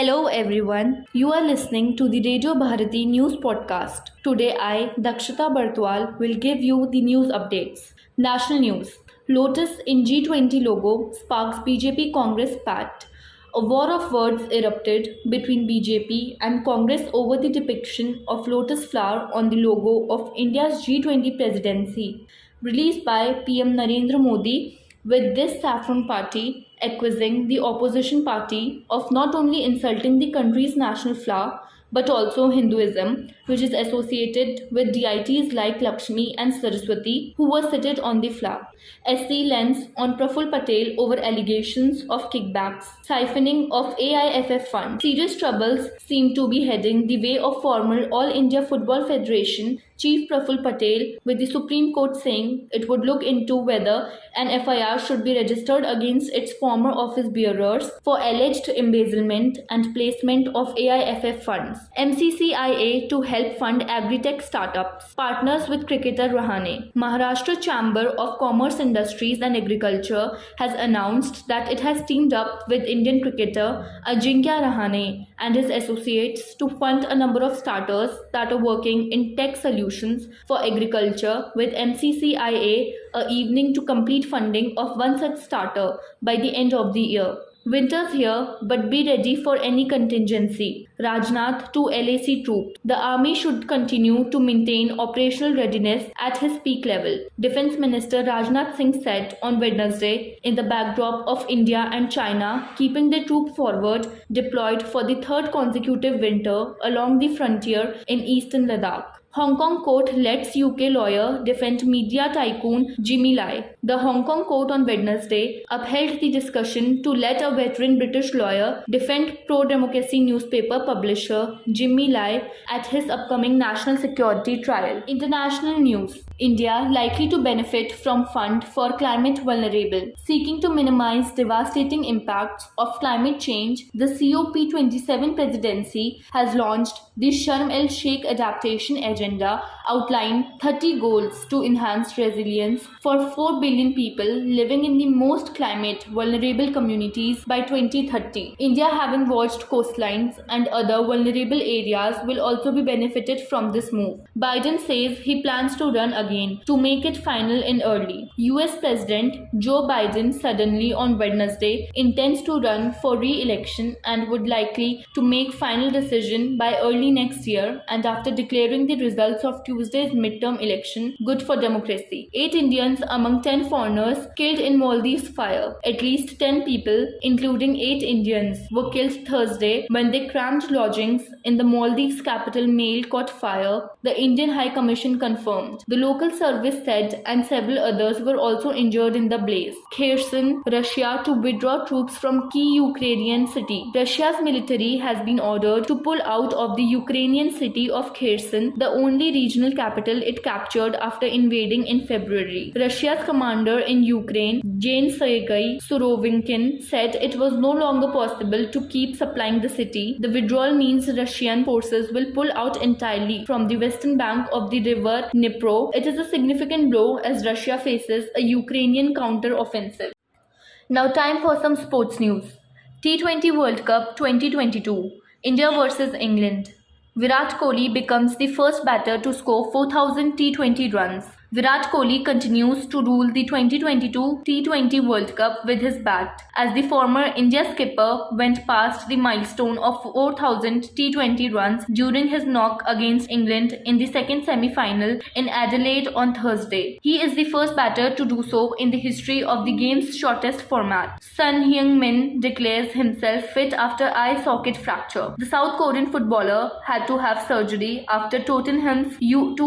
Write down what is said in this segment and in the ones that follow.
Hello everyone, you are listening to the Radio Bharati News Podcast. Today I, Dakshita Bartwal, will give you the news updates. National News. Lotus in G20 logo sparks BJP Congress pact. A war of words erupted between BJP and Congress over the depiction of lotus flower on the logo of India's G20 presidency. Released by PM Narendra Modi, with this saffron party accusing the opposition party of not only insulting the country's national flower but also Hinduism, which is associated with deities like Lakshmi and Saraswati, who were seated on the flower. SC lens on Praful Patel over allegations of kickbacks, siphoning of AIFF funds. Serious troubles seem to be heading the way of former All India Football Federation Chief Praful Patel, with the Supreme Court saying it would look into whether an FIR should be registered against its former office bearers for alleged embezzlement and placement of AIFF funds. MCCIA to help fund agri-tech startups. Partners with cricketer Rahane. Maharashtra Chamber of Commerce, Industries and Agriculture has announced that it has teamed up with Indian cricketer Ajinkya Rahane and his associates to fund a number of starters that are working in tech solutions for agriculture, with MCCIA a evening to complete funding of one such starter by the end of the year. Winter's here, but be ready for any contingency. Rajnath to LAC troops. The army should continue to maintain operational readiness at his peak level, Defence Minister Rajnath Singh said on Wednesday, in the backdrop of India and China keeping their troops forward deployed for the third consecutive winter along the frontier in eastern Ladakh. Hong Kong court lets UK lawyer defend media tycoon Jimmy Lai. The Hong Kong court on Wednesday upheld the discussion to let a veteran British lawyer defend pro-democracy newspaper publisher Jimmy Lai at his upcoming national security trial. International news. India likely to benefit from fund for climate vulnerable. Seeking to minimize devastating impacts of climate change, the COP27 presidency has launched the Sharm el-Sheikh Adaptation Agenda, outlined 30 goals to enhance resilience for 4 billion people living in the most climate vulnerable communities by 2030. India, having watched coastlines and other vulnerable areas, will also be benefited from this move. Biden says he plans to run again to make it final in early. US President Joe Biden suddenly on Wednesday intends to run for re-election and would likely to make final decision by early next year, and after declaring the results of Tuesday's midterm election good for democracy. 8 Indians among 10 foreigners killed in Maldives fire. At least 10 people, including 8 Indians, were killed Thursday when they crammed lodgings in the Maldives capital Male caught fire, the Indian High Commission confirmed. The local service said, and several others were also injured in the blaze. Kherson, Russia to withdraw troops from key Ukrainian city. Russia's military has been ordered to pull out of the Ukrainian city of Kherson, the only regional capital it captured after invading in February. Russia's commander in Ukraine, Jan Sergei Surovikin, said it was no longer possible to keep supplying the city. The withdrawal means Russian forces will pull out entirely from the western bank of the river Dnipro. It is a significant blow as Russia faces a Ukrainian counter-offensive. Now time for some sports news. T20 World Cup 2022. India versus England. Virat Kohli becomes the first batter to score 4,000 T20 runs. Virat Kohli continues to rule the 2022 T20 World Cup with his bat, as the former India skipper went past the milestone of 4,000 T20 runs during his knock against England in the second semi-final in Adelaide on Thursday. He is the first batter to do so in the history of the game's shortest format. Son Heung-min declares himself fit after eye socket fracture. The South Korean footballer had to have surgery after Tottenham's 2-1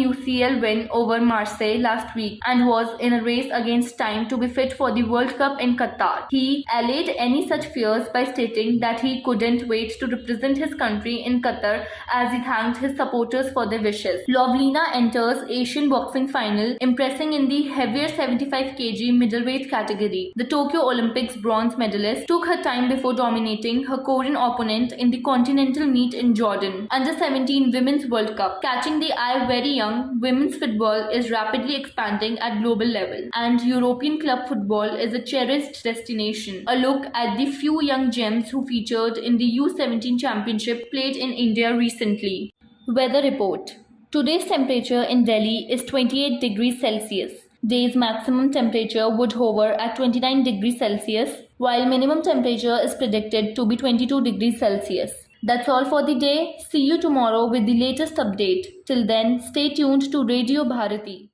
UCL win over Marseille last week and was in a race against time to be fit for the World Cup in Qatar. He allayed any such fears by stating that he couldn't wait to represent his country in Qatar, as he thanked his supporters for their wishes. Lovlina enters Asian boxing final, impressing in the heavier 75 kg middleweight category. The Tokyo Olympics bronze medalist took her time before dominating her Korean opponent in the continental meet in Jordan. Under 17 Women's World Cup. Catching the eye very young, women's football is is rapidly expanding at global level, and European club football is a cherished destination. A look at the few young gems who featured in the U17 Championship played in India recently. Weather report. Today's temperature in Delhi is 28 degrees Celsius. Day's maximum temperature would hover at 29 degrees Celsius, while minimum temperature is predicted to be 22 degrees Celsius. That's all for the day. See you tomorrow with the latest update. Till then, stay tuned to Radio Bharati.